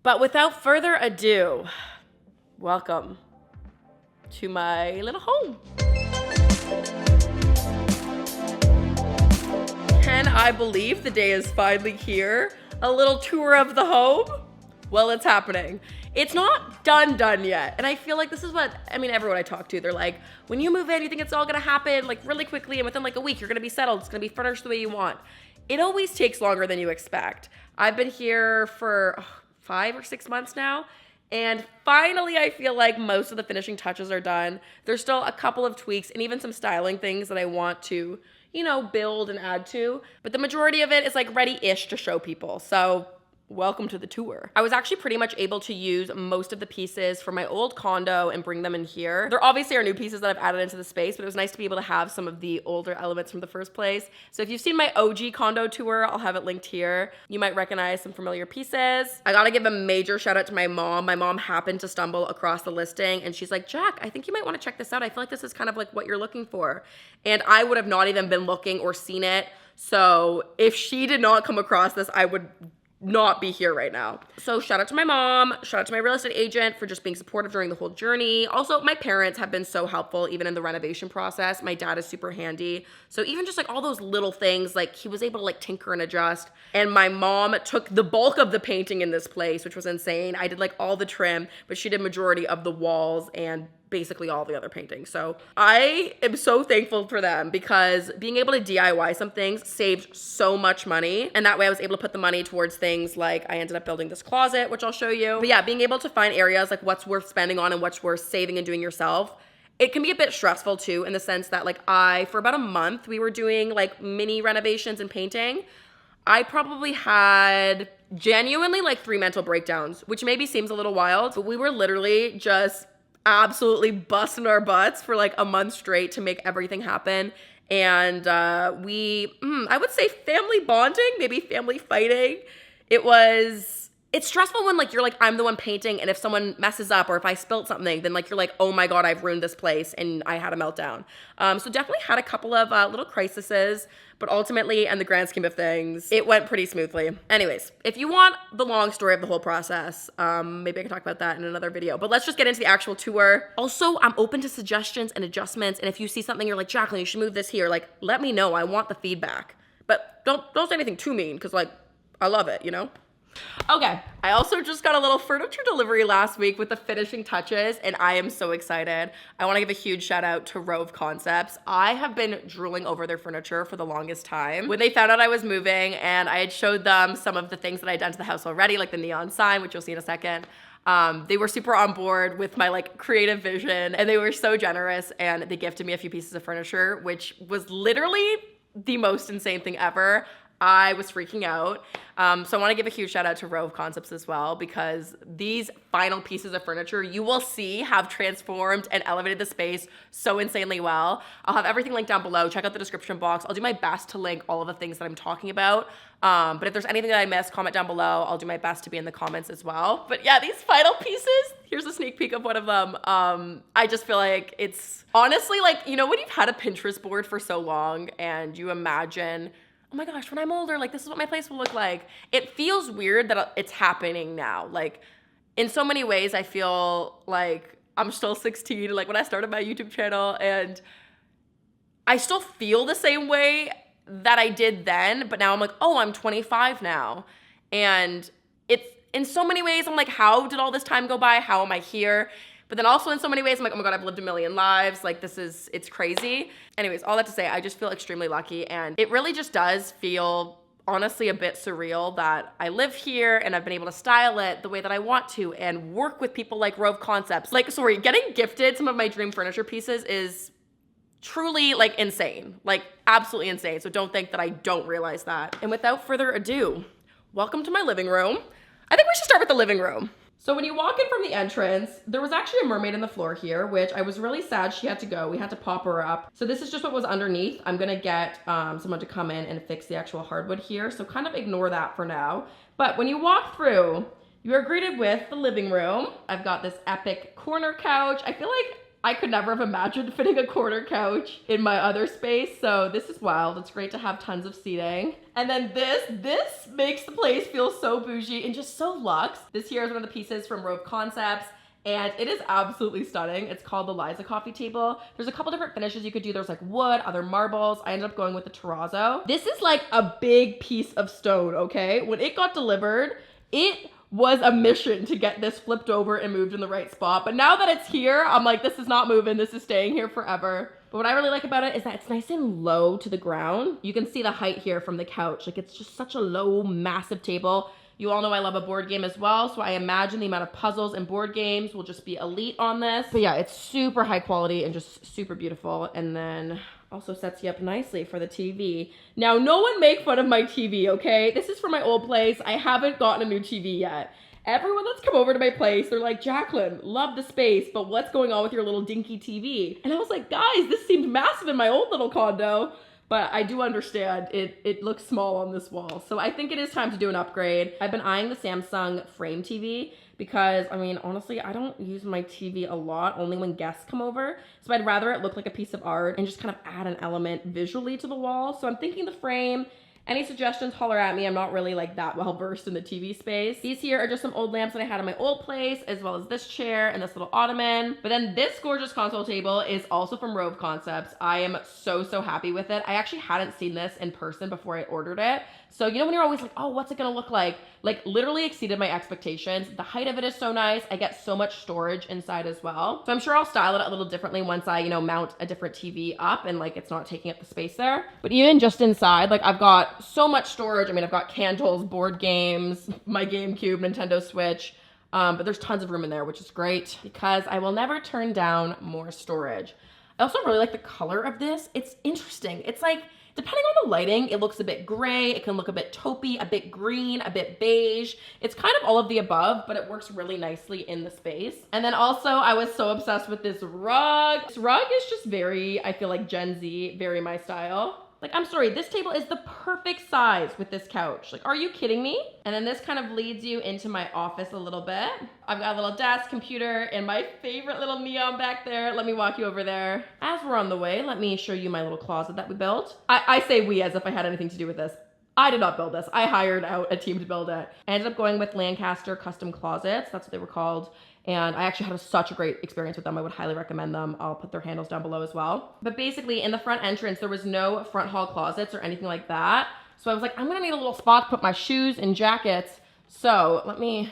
But without further ado, welcome to my little home. Can I believe the day is finally here? A little tour of the home? Well, it's happening. It's not done yet. And I feel like this is what, everyone I talk to, they're like, when you move in, you think it's all gonna happen like really quickly and within like a week, you're gonna be settled. It's gonna be furnished the way you want. It always takes longer than you expect. I've been here for 5 or 6 months now. And finally, I feel like most of the finishing touches are done. There's still a couple of tweaks and even some styling things that I want to, build and add to. But the majority of it is like ready-ish to show people. So welcome to the tour. I was actually pretty much able to use most of the pieces from my old condo and bring them in here. There obviously are new pieces that I've added into the space, but it was nice to be able to have some of the older elements from the first place. So if you've seen my OG condo tour, I'll have it linked here. You might recognize some familiar pieces. I gotta give a major shout out to my mom. My mom happened to stumble across the listing and she's like, Jack, I think you might want to check this out. I feel like this is kind of like what you're looking for. And I would have not even been looking or seen it. So if she did not come across this, I would not be here right now. So shout out to my mom, shout out to my real estate agent for just being supportive during the whole journey. Also, my parents have been so helpful even in the renovation process. My dad is super handy. So even just like all those little things, like he was able to like tinker and adjust. And my mom took the bulk of the painting in this place, which was insane. I did like all the trim, but she did majority of the walls and basically all the other paintings. So I am so thankful for them because being able to DIY some things saved so much money. And that way I was able to put the money towards things like I ended up building this closet, which I'll show you. But yeah, being able to find areas like what's worth spending on and what's worth saving and doing yourself. It can be a bit stressful too, in the sense that like for about a month, we were doing like mini renovations and painting. I probably had genuinely like 3 mental breakdowns, which maybe seems a little wild, but we were literally just absolutely busting our butts for like a month straight to make everything happen. And I would say family bonding, maybe family fighting. It's stressful when like you're like, I'm the one painting, and if someone messes up or if I spilt something, then like you're like, oh my God, I've ruined this place, and I had a meltdown. So definitely had a couple of little crises, but ultimately, in the grand scheme of things, it went pretty smoothly. Anyways, if you want the long story of the whole process, maybe I can talk about that in another video, but let's just get into the actual tour. Also, I'm open to suggestions and adjustments, and if you see something you're like, Jaclyn, you should move this here, like, let me know. I want the feedback. But don't say anything too mean, because like, I love it, Okay, I also just got a little furniture delivery last week with the finishing touches, and I am so excited. I want to give a huge shout out to ROVE Concepts. I have been drooling over their furniture for the longest time. When they found out I was moving and I had showed them some of the things that I'd done to the house already, like the neon sign, which you'll see in a second, they were super on board with my like creative vision, and they were so generous, and they gifted me a few pieces of furniture, which was literally the most insane thing ever. I was freaking out. So I want to give a huge shout out to ROVE Concepts as well, because these final pieces of furniture you will see have transformed and elevated the space so insanely well. I'll have everything linked down below. Check out the description box. I'll do my best to link all of the things that I'm talking about. But if there's anything that I missed, comment down below. I'll do my best to be in the comments as well. But yeah, these final pieces, here's a sneak peek of one of them. I just feel like it's honestly like, when you've had a Pinterest board for so long and you imagine, oh my gosh, when I'm older, like this is what my place will look like. It feels weird that it's happening now. Like in so many ways, I feel like I'm still 16, like when I started my YouTube channel, and I still feel the same way that I did then, but now I'm like, oh, I'm 25 now. And it's in so many ways, I'm like, how did all this time go by? How am I here? But then also in so many ways, I'm like, oh my God, I've lived a million lives. Like it's crazy. Anyways, all that to say, I just feel extremely lucky. And it really just does feel honestly a bit surreal that I live here and I've been able to style it the way that I want to and work with people like ROVE Concepts. Getting gifted some of my dream furniture pieces is truly like insane, like absolutely insane. So don't think that I don't realize that. And without further ado, welcome to my living room. I think we should start with the living room. So when you walk in from the entrance, there was actually a mermaid in the floor here, which I was really sad she had to go. We had to pop her up. So this is just what was underneath. I'm gonna get someone to come in and fix the actual hardwood here. So kind of ignore that for now. But when you walk through, you are greeted with the living room. I've got this epic corner couch. I feel like I could never have imagined fitting a corner couch in my other space. So this is wild. It's great to have tons of seating. And then this makes the place feel so bougie and just so luxe. This here is one of the pieces from ROVE Concepts. And it is absolutely stunning. It's called the Liza coffee table. There's a couple different finishes you could do. There's like wood, other marbles. I ended up going with the terrazzo. This is like a big piece of stone, okay? When it got delivered, it was a mission to get this flipped over and moved in the right spot. But now that it's here, I'm like, this is not moving. This is staying here forever. But what I really like about it is that it's nice and low to the ground. You can see the height here from the couch. Like it's just such a low, massive table. You all know I love a board game as well, so I imagine the amount of puzzles and board games will just be elite on this. But yeah, it's super high quality and just super beautiful. And then also sets you up nicely for the TV. Now, no one make fun of my TV, okay? This is from my old place. I haven't gotten a new TV yet. Everyone that's come over to my place, they're like, Jaclyn, love the space, but what's going on with your little dinky TV? And I was like, guys, this seemed massive in my old little condo. But I do understand it looks small on this wall. So I think it is time to do an upgrade. I've been eyeing the Samsung frame TV because, I mean, honestly, I don't use my TV a lot, only when guests come over. So I'd rather it look like a piece of art and just kind of add an element visually to the wall. So I'm thinking the frame. Any suggestions, holler at me. I'm not really like that well versed in the TV space. These here are just some old lamps that I had in my old place, as well as this chair and this little ottoman. But then this gorgeous console table is also from ROVE Concepts. I am so happy with it. I actually hadn't seen this in person before I ordered it. So you know when you're always like, oh, what's it gonna look like? Like literally exceeded my expectations. The height of it is so nice. I get so much storage inside as well. So I'm sure I'll style it a little differently once I, you know, mount a different TV up and like it's not taking up the space there. But even just inside, like I've got so much storage. I mean, I've got candles, board games, my GameCube, Nintendo Switch, but there's tons of room in there, which is great because I will never turn down more storage. I also really like the color of this. It's interesting. It's like, depending on the lighting, it looks a bit gray. It can look a bit taupey, a bit green, a bit beige. It's kind of all of the above, but it works really nicely in the space. And then also, I was so obsessed with this rug. This rug is just very, I feel like Gen Z, very my style. Like, I'm sorry, this table is the perfect size with this couch. Like, are you kidding me? And then this kind of leads you into my office a little bit. I've got a little desk, computer, and my favorite little neon back there. Let me walk you over there. As we're on the way, let me show you my little closet that we built. I say we as if I had anything to do with this. I did not build this. I hired out a team to build it. I ended up going with Lancaster Custom Closets. That's what they were called. And I actually had such a great experience with them. I would highly recommend them. I'll put their handles down below as well. But basically in the front entrance, there was no front hall closets or anything like that. So I was like, I'm gonna need a little spot to put my shoes and jackets. So let me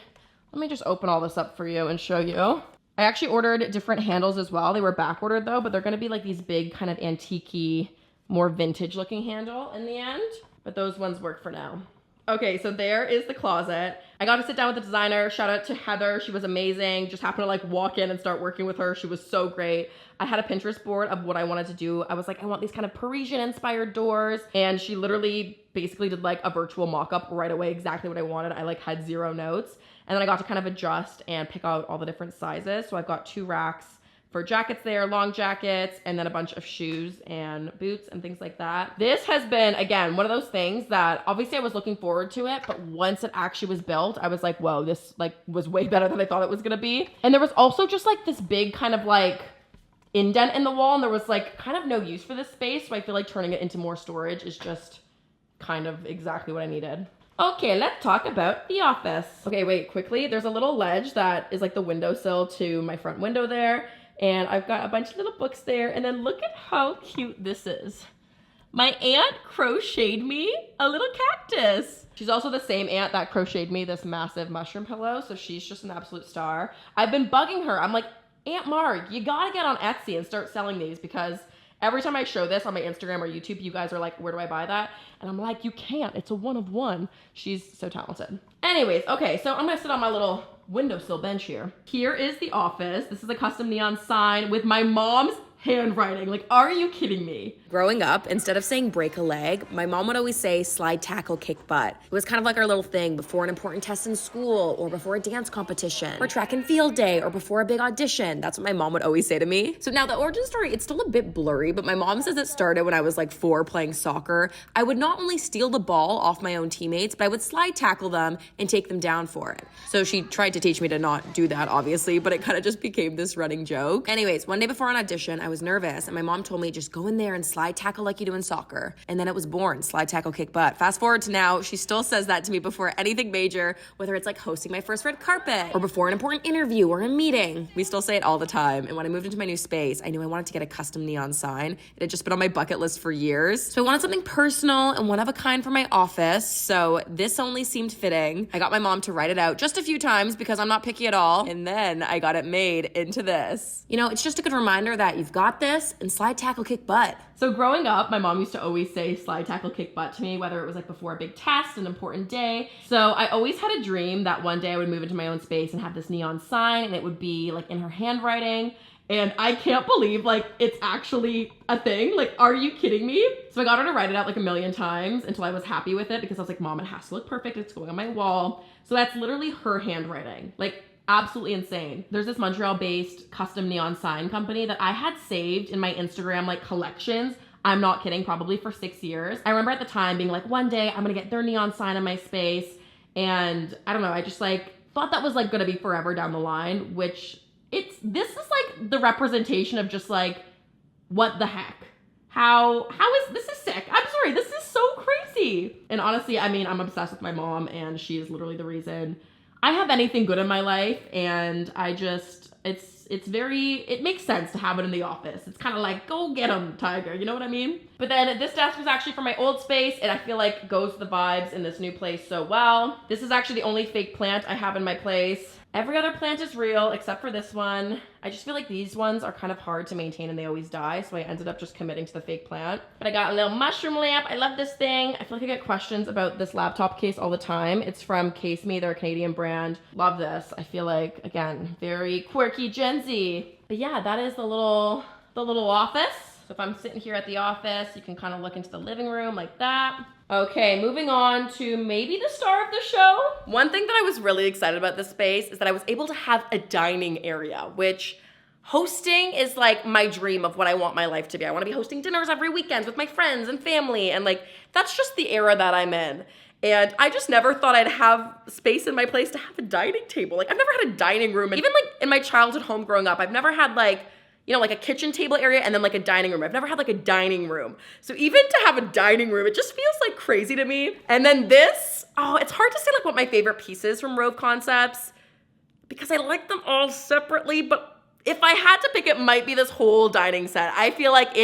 just open all this up for you and show you. I actually ordered different handles as well. They were back ordered though, but they're gonna be like these big kind of antique-y, more vintage looking handle in the end. But those ones work for now. Okay, so there is the closet. I got to sit down with the designer. Shout out to Heather. She was amazing. Just happened to like walk in and start working with her. She was so great. I had a Pinterest board of what I wanted to do. I was like, I want these kind of Parisian inspired doors. And she literally basically did like a virtual mock-up right away, exactly what I wanted. I like had 0 notes. And then I got to kind of adjust and pick out all the different sizes. So I've got 2 racks for jackets there, long jackets, and then a bunch of shoes and boots and things like that. This has been, again, one of those things that obviously I was looking forward to it, but once it actually was built, I was like, whoa, this like was way better than I thought it was gonna be. And there was also just like this big kind of like indent in the wall, and there was like kind of no use for this space, so I feel like turning it into more storage is just kind of exactly what I needed. Okay, let's talk about the office. Okay, wait, quickly. There's a little ledge that is like the windowsill to my front window there. And I've got a bunch of little books there. And then look at how cute this is. My aunt crocheted me a little cactus. She's also the same aunt that crocheted me this massive mushroom pillow. So she's just an absolute star. I've been bugging her. I'm like, Aunt Marg, you gotta get on Etsy and start selling these, because every time I show this on my Instagram or YouTube, you guys are like, where do I buy that? And I'm like, you can't. It's a one of one. She's so talented. Anyways, okay, so I'm gonna sit on my little windowsill bench here. Here is the office. This is a custom neon sign with my mom's handwriting. Like, are you kidding me? Growing up, instead of saying break a leg, my mom would always say slide, tackle, kick butt. It was kind of like our little thing before an important test in school, or before a dance competition, or track and field day, or before a big audition. That's what my mom would always say to me. So now the origin story, it's still a bit blurry, but my mom says it started when I was like 4 playing soccer. I would not only steal the ball off my own teammates, but I would slide tackle them and take them down for it. So she tried to teach me to not do that, obviously, but it kind of just became this running joke. Anyways, one day before an audition, I was nervous, and my mom told me, just go in there and slide tackle like you do in soccer. And then it was born, slide tackle kick butt. Fast forward to now, she still says that to me before anything major, whether it's like hosting my first red carpet or before an important interview or a meeting. We still say it all the time. And when I moved into my new space, I knew I wanted to get a custom neon sign. It had just been on my bucket list for years. So I wanted something personal and one of a kind for my office. So this only seemed fitting. I got my mom to write it out just a few times because I'm not picky at all. And then I got it made into this. You know, it's just a good reminder that you've got this, and slide tackle kick butt. So growing up, my mom used to always say slide, tackle, kick butt to me, whether it was like before a big test, an important day. So I always had a dream that one day I would move into my own space and have this neon sign, and it would be like in her handwriting. And I can't believe like it's actually a thing. Like, are you kidding me? So I got her to write it out like a million times until I was happy with it, because I was like, Mom, it has to look perfect. It's going on my wall. So that's literally her handwriting. Like, absolutely insane. There's this Montreal-based custom neon sign company that I had saved in my Instagram like collections. I'm not kidding, probably for 6 years. I remember at the time being like, one day I'm gonna get their neon sign in my space. And I don't know, I just like thought that was like gonna be forever down the line, which this is like the representation of just like, what the heck? How is, this is sick. I'm sorry, this is so crazy. And honestly, I mean, I'm obsessed with my mom, and she is literally the reason I have anything good in my life. And I just, it makes sense to have it in the office. It's kind of like, go get him, tiger, you know what I mean? But then this desk was actually from my old space, and I feel like goes with the vibes in this new place so well. This is actually the only fake plant I have in my place. Every other plant is real except for this one. I just feel like these ones are kind of hard to maintain and they always die, so I ended up just committing to the fake plant. But I got a little mushroom lamp. I love this thing. I feel like I get questions about this laptop case all the time. It's from Case Me, they're a Canadian brand. Love this. I feel like, again, very quirky Gen Z. But yeah, that is the little office. So if I'm sitting here at the office, you can kind of look into the living room like that. Okay, moving on to maybe the star of the show. One thing that I was really excited about this space is that I was able to have a dining area, which hosting is like my dream of what I want my life to be. I want to be hosting dinners every weekend with my friends and family, and like that's just the era that I'm in. And I just never thought I'd have space in my place to have a dining table. Like, I've never had a dining room. And even like in my childhood home growing up, I've never had like, you know, like a kitchen table area and then like a dining room. I've never had like a dining room. So even to have a dining room, it just feels like crazy to me. And then this, oh, it's hard to say like what my favorite piece is from ROVE Concepts, because I like them all separately. But if I had to pick, it might be this whole dining set. I feel like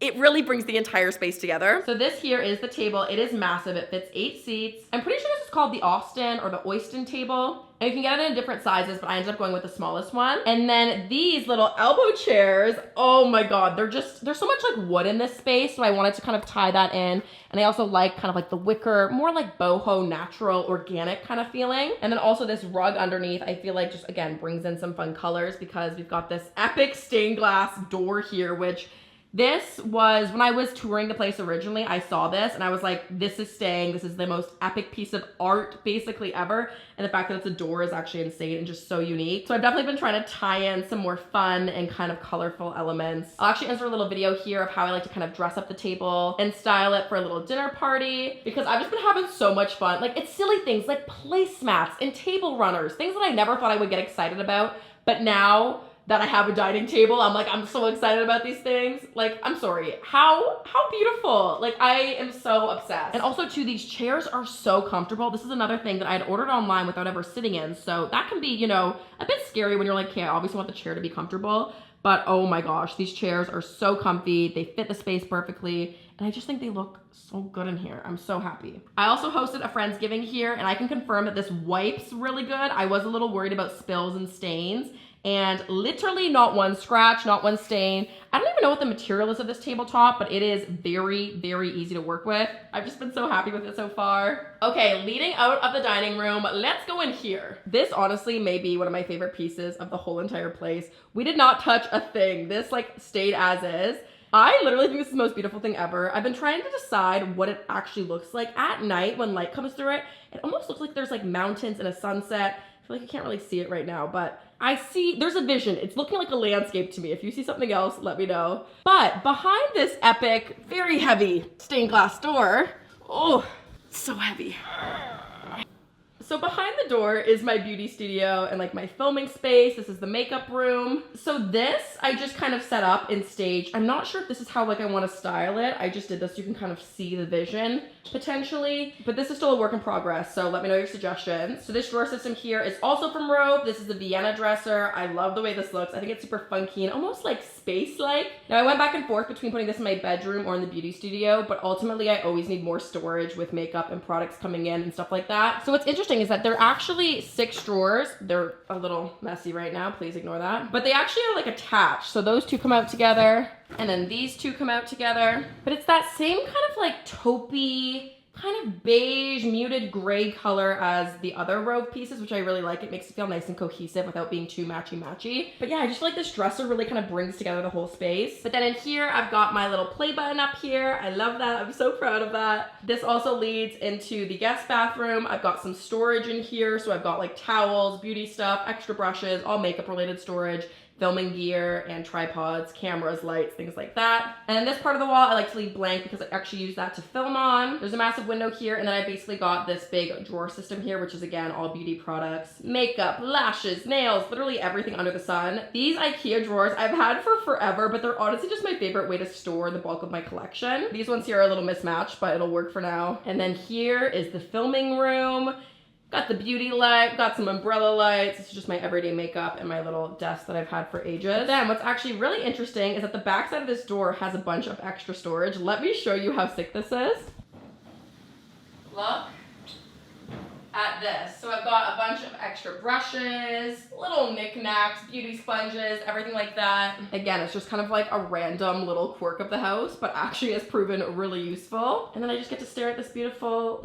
it really brings the entire space together. So this here is the table. It is massive. It fits 8 seats. I'm pretty sure this is called the Austin or the Oyston table. And you can get it in different sizes, but I ended up going with the smallest one. And then these little elbow chairs, oh my God, there's so much like wood in this space. So I wanted to kind of tie that in. And I also like kind of like the wicker, more like boho, natural, organic kind of feeling. And then also this rug underneath, I feel like just, again, brings in some fun colors, because we've got this epic stained glass door here, which this was, when I was touring the place originally, I saw this and I was like, this is staying. This is the most epic piece of art basically ever. And the fact that it's a door is actually insane and just so unique. So I've definitely been trying to tie in some more fun and kind of colorful elements. I'll actually insert a little video here of how I like to kind of dress up the table and style it for a little dinner party, because I've just been having so much fun. Like, it's silly things like placemats and table runners, things that I never thought I would get excited about. But now that I have a dining table, I'm like, I'm so excited about these things. Like, I'm sorry, how beautiful. Like, I am so obsessed. And also too, these chairs are so comfortable. This is another thing that I had ordered online without ever sitting in. So that can be, you know, a bit scary when you're like, okay, I obviously want the chair to be comfortable, but oh my gosh, these chairs are so comfy. They fit the space perfectly. And I just think they look so good in here. I'm so happy. I also hosted a Friendsgiving here, and I can confirm that this wipes really good. I was a little worried about spills and stains, and literally not one scratch, not one stain. I don't even know what the material is of this tabletop, but it is very, very easy to work with. I've just been so happy with it so far. Okay, leading out of the dining room, let's go in here. This honestly may be one of my favorite pieces of the whole entire place. We did not touch a thing. This like stayed as is. I literally think this is the most beautiful thing ever. I've been trying to decide what it actually looks like at night when light comes through it. It almost looks like there's like mountains and a sunset. I feel like I can't really see it right now, but I see there's a vision. It's looking like a landscape to me. If you see something else, let me know. But behind this epic, very heavy stained glass door, oh, it's so heavy. So behind the door is my beauty studio and like my filming space. This is the makeup room. So this I just kind of set up in stage. I'm not sure if this is how like I want to style it. I just did this so you can kind of see the vision potentially, but this is still a work in progress. So let me know your suggestions. So this drawer system here is also from ROVE. This is the Vienna dresser. I love the way this looks. I think it's super funky and almost like space-like. Now I went back and forth between putting this in my bedroom or in the beauty studio, but ultimately I always need more storage with makeup and products coming in and stuff like that. So what's interesting is that they're actually 6 drawers. They're a little messy right now, please ignore that. But they actually are like attached. So those two come out together and then these two come out together. But it's that same kind of like taupey, kind of beige, muted gray color as the other ROVE pieces, which I really like. It makes it feel nice and cohesive without being too matchy-matchy. But yeah, I just feel like this dresser really kind of brings together the whole space. But then in here, I've got my little play button up here. I love that. I'm so proud of that. This also leads into the guest bathroom. I've got some storage in here. So I've got like towels, beauty stuff, extra brushes, all makeup related storage, filming gear and tripods, cameras, lights, things like that. And then this part of the wall I like to leave blank because I actually use that to film on. There's a massive window here, and then I basically got this big drawer system here, which is again all beauty products, makeup, lashes, nails, literally everything under the sun. These IKEA drawers I've had for forever, but they're honestly just my favorite way to store the bulk of my collection. These ones here are a little mismatched, but it'll work for now. And then here is the filming room. Got the beauty light, got some umbrella lights. This is just my everyday makeup and my little desk that I've had for ages. Then what's actually really interesting is that the back side of this door has a bunch of extra storage. Let me show you how sick this is. Look at this. So I've got a bunch of extra brushes, little knickknacks, beauty sponges, everything like that. Again, it's just kind of like a random little quirk of the house, but actually has proven really useful. And then I just get to stare at this beautiful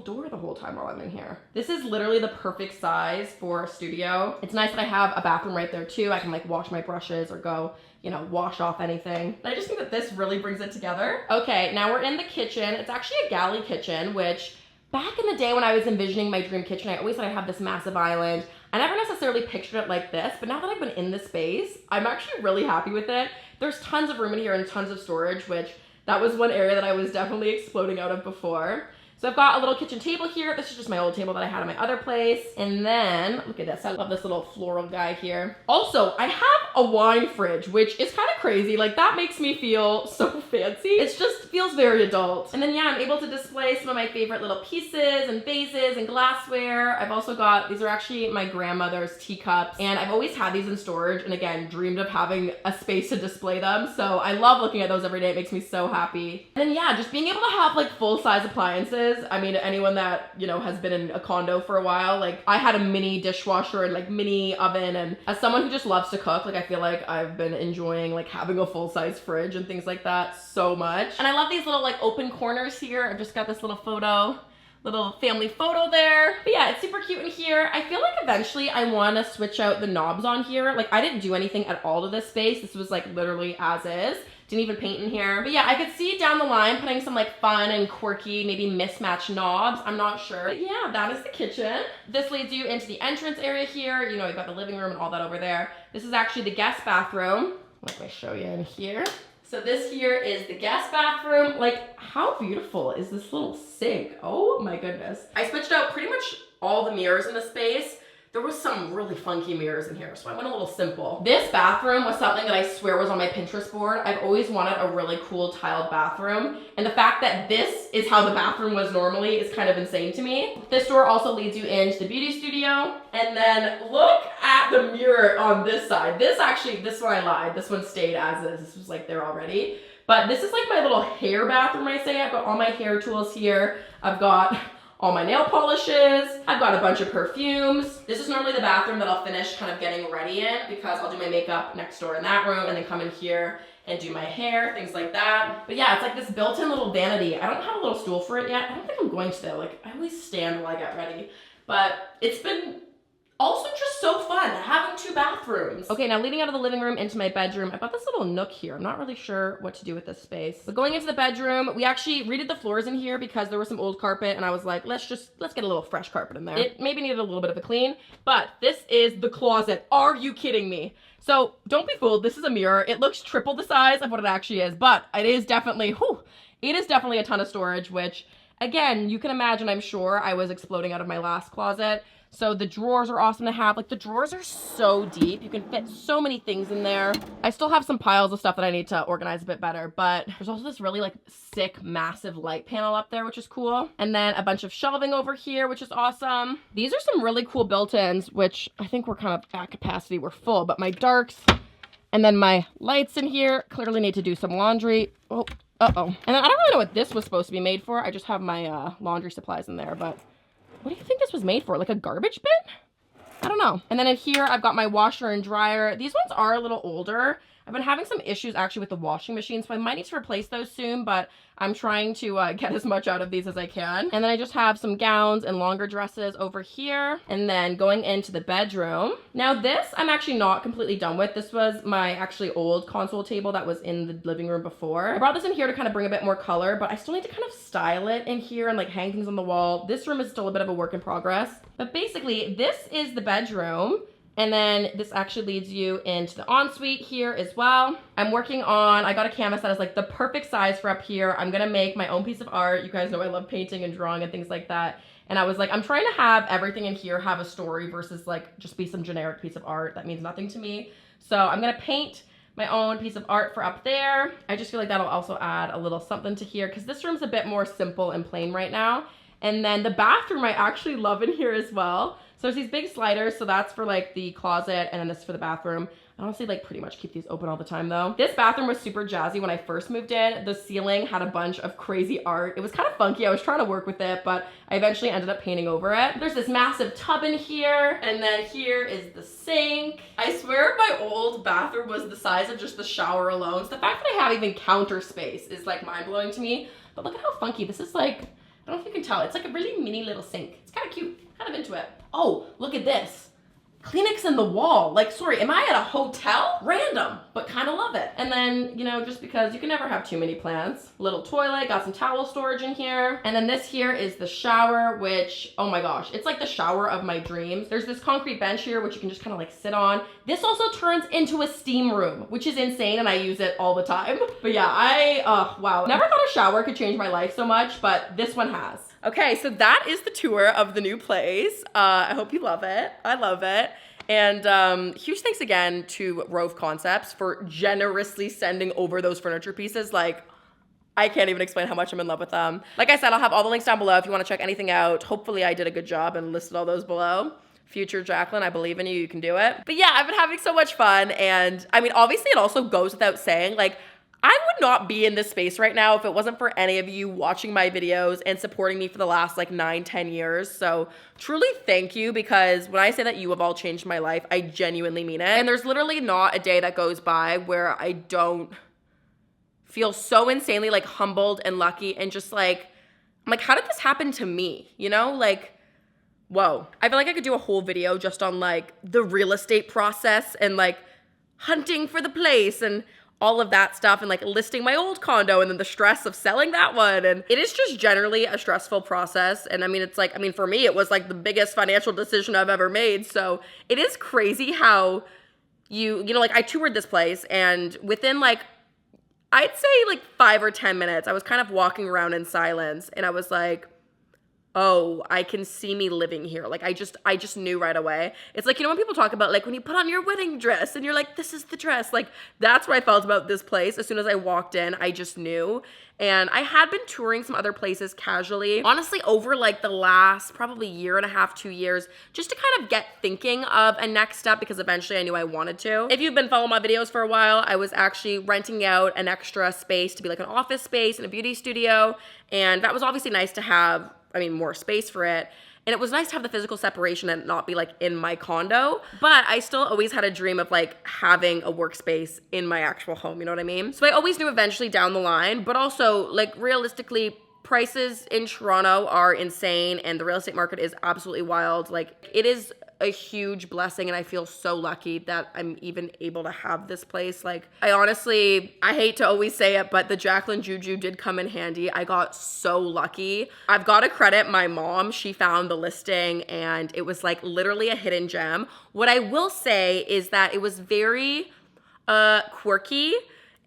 door the whole time while I'm in here. This is literally the perfect size for a studio. It's nice that I have a bathroom right there too. I can like wash my brushes or go, you know, wash off anything. I just think that this really brings it together. Okay, now we're in the kitchen. It's actually a galley kitchen, which back in the day when I was envisioning my dream kitchen, I always thought I'd have this massive island. I never necessarily pictured it like this, but now that I've been in this space, I'm actually really happy with it. There's tons of room in here and tons of storage, which that was one area that I was definitely exploding out of before. So I've got a little kitchen table here. This is just my old table that I had in my other place. And then, look at this. I love this little floral guy here. Also, I have a wine fridge, which is kind of crazy. Like, that makes me feel so fancy. It just feels very adult. And then, yeah, I'm able to display some of my favorite little pieces and vases and glassware. I've also got, these are actually my grandmother's teacups. And I've always had these in storage. And again, dreamed of having a space to display them. So I love looking at those every day. It makes me so happy. And then, yeah, just being able to have like full-size appliances. I mean, anyone that, you know, has been in a condo for a while, like I had a mini dishwasher and like mini oven, and as someone who just loves to cook, like I feel like I've been enjoying like having a full-size fridge and things like that so much. And I love these little like open corners here. I've just got this little family photo there. But yeah, it's super cute in here. I feel like eventually I want to switch out the knobs on here. Like I didn't do anything at all to this space. This was like literally as is. Didn't even paint in here. But yeah, I could see down the line putting some like fun and quirky, maybe mismatched knobs. I'm not sure. But yeah, that is the kitchen. This leads you into the entrance area here. You know, you've got the living room and all that over there. This is actually the guest bathroom. Let me show you in here. So this here is the guest bathroom. Like, how beautiful is this little sink? Oh my goodness. I switched out pretty much all the mirrors in the space. There was some really funky mirrors in here, so I went a little simple. This bathroom was something that I swear was on my Pinterest board. I've always wanted a really cool tiled bathroom, and the fact that this is how the bathroom was normally is kind of insane to me. This door also leads you into the beauty studio, and then look at the mirror on this side. This one I lied. This one stayed as is. This was like there already. But this is like my little hair bathroom, I say. I've got all my hair tools here. I've got all my nail polishes. I've got a bunch of perfumes. This is normally the bathroom that I'll finish kind of getting ready in because I'll do my makeup next door in that room and then come in here and do my hair, things like that. But yeah, it's like this built-in little vanity. I don't have a little stool for it yet. I don't think I'm going to though. Like, I always stand while I get ready. But it's been also just so fun having 2 bathrooms. Okay, now leading out of the living room into my bedroom, I've got this little nook here. I'm not really sure what to do with this space. But going into the bedroom, we actually redid the floors in here because there was some old carpet and I was like, let's get a little fresh carpet in there. It maybe needed a little bit of a clean, but this is the closet. Are you kidding me? So don't be fooled, this is a mirror. It looks triple the size of what it actually is, but it is definitely, it is definitely a ton of storage, which again, you can imagine, I'm sure I was exploding out of my last closet. So the drawers are awesome to have. Like, the drawers are so deep. You can fit so many things in there. I still have some piles of stuff that I need to organize a bit better, but there's also this really like sick, massive light panel up there, which is cool. And then a bunch of shelving over here, which is awesome. These are some really cool built-ins, which I think we're kind of at capacity. We're full, but my darks and then my lights in here clearly need to do some laundry. Oh, uh-oh. And then I don't really know what this was supposed to be made for. I just have my laundry supplies in there, but what do you think this was made for? Like a garbage bin? I don't know. And then in here, I've got my washer and dryer. These ones are a little older. I've been having some issues actually with the washing machine, so I might need to replace those soon, but I'm trying to get as much out of these as I can. And then I just have some gowns and longer dresses over here. And then going into the bedroom. Now this, I'm actually not completely done with. This was my actually old console table that was in the living room before. I brought this in here to kind of bring a bit more color, but I still need to kind of style it in here and like hang things on the wall. This room is still a bit of a work in progress. But basically, this is the bedroom. And then this actually leads you into the ensuite here as well. I'm working on, I got a canvas that is like the perfect size for up here. I'm gonna make my own piece of art. You guys know I love painting and drawing and things like that. And I was like, I'm trying to have everything in here have a story versus like just be some generic piece of art that means nothing to me. So I'm gonna paint my own piece of art for up there. I just feel like that'll also add a little something to here because this room's a bit more simple and plain right now. And then the bathroom I actually love in here as well. So there's these big sliders, so that's for like the closet, and then this is for the bathroom. I honestly like pretty much keep these open all the time though. This bathroom was super jazzy when I first moved in. The ceiling had a bunch of crazy art. It was kind of funky. I was trying to work with it, but I eventually ended up painting over it. There's this massive tub in here, and then here is the sink. I swear my old bathroom was the size of just the shower alone. So the fact that I have even counter space is like mind-blowing to me. But look at how funky this is. Like, I don't know if you can tell. It's like a really mini little sink. It's kind of cute. Kind of into it. Oh, look at this. Kleenex in the wall. Like, sorry, am I at a hotel? Random, but kind of love it. And then, you know, just because you can never have too many plants. Little toilet, got some towel storage in here. And then this here is the shower, which, oh my gosh, it's like the shower of my dreams. There's this concrete bench here, which you can just kind of like sit on. This also turns into a steam room, which is insane, and I use it all the time. But yeah, wow. Never thought a shower could change my life so much, but this one has. Okay, so that is the tour of the new place. I hope you love it. I love it. And huge thanks again to ROVE Concepts for generously sending over those furniture pieces. Like, I can't even explain how much I'm in love with them. Like I said, I'll have all the links down below if you want to check anything out. Hopefully I did a good job and listed all those below. Future Jaclyn, I believe in you. You can do it. But yeah, I've been having so much fun. And I mean, obviously it also goes without saying, like, I would not be in this space right now if it wasn't for any of you watching my videos and supporting me for the last like 9-10 years. So truly thank you, because when I say that you have all changed my life, I genuinely mean it. And there's literally not a day that goes by where I don't feel so insanely like humbled and lucky and just like, I'm like, how did this happen to me? You know, like, whoa. I feel like I could do a whole video just on like the real estate process and like hunting for the place and all of that stuff and like listing my old condo and then the stress of selling that one. And it is just generally a stressful process. And I mean, it's like, I mean, for me, it was like the biggest financial decision I've ever made. So it is crazy how you know, like I toured this place and within like, I'd say like 5 or 10 minutes, I was kind of walking around in silence and I was like, oh, I can see me living here. Like I just knew right away. It's like, you know, when people talk about like when you put on your wedding dress and you're like, this is the dress. Like that's what I felt about this place. As soon as I walked in, I just knew. And I had been touring some other places casually, honestly, over like the last probably 1.5 to 2 years, just to kind of get thinking of a next step, because eventually I knew I wanted to. If you've been following my videos for a while, I was actually renting out an extra space to be like an office space and a beauty studio. And that was obviously nice to have more space for it. And it was nice to have the physical separation and not be like in my condo, but I still always had a dream of like having a workspace in my actual home, you know what I mean? So I always knew eventually down the line, but also like realistically, prices in Toronto are insane and the real estate market is absolutely wild. Like it is a huge blessing and I feel so lucky that I'm even able to have this place. Like I hate to always say it, but the Jaclyn Juju did come in handy. I got so lucky. I've got to credit my mom. She found the listing and it was like literally a hidden gem. What I will say is that it was very quirky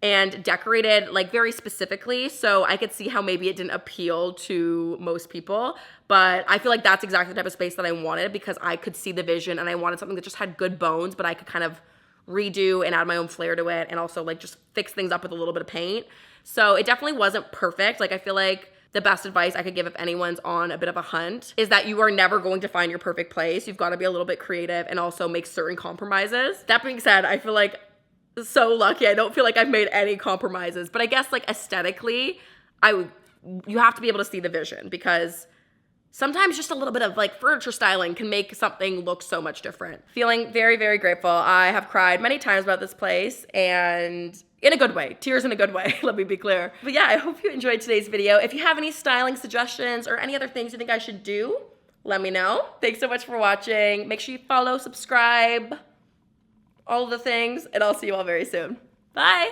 and decorated like very specifically. So I could see how maybe it didn't appeal to most people, but I feel like that's exactly the type of space that I wanted because I could see the vision and I wanted something that just had good bones, but I could kind of redo and add my own flair to it and also like just fix things up with a little bit of paint. So it definitely wasn't perfect. Like I feel like the best advice I could give if anyone's on a bit of a hunt is that you are never going to find your perfect place. You've got to be a little bit creative and also make certain compromises. That being said, I feel like so lucky. I don't feel like I've made any compromises, but I guess like aesthetically, you have to be able to see the vision because sometimes just a little bit of like furniture styling can make something look so much different. Feeling very, very grateful. I have cried many times about this place and in a good way, tears in a good way, let me be clear. But yeah, I hope you enjoyed today's video. If you have any styling suggestions or any other things you think I should do, let me know. Thanks so much for watching. Make sure you follow, subscribe, all of the things, and I'll see you all very soon. Bye.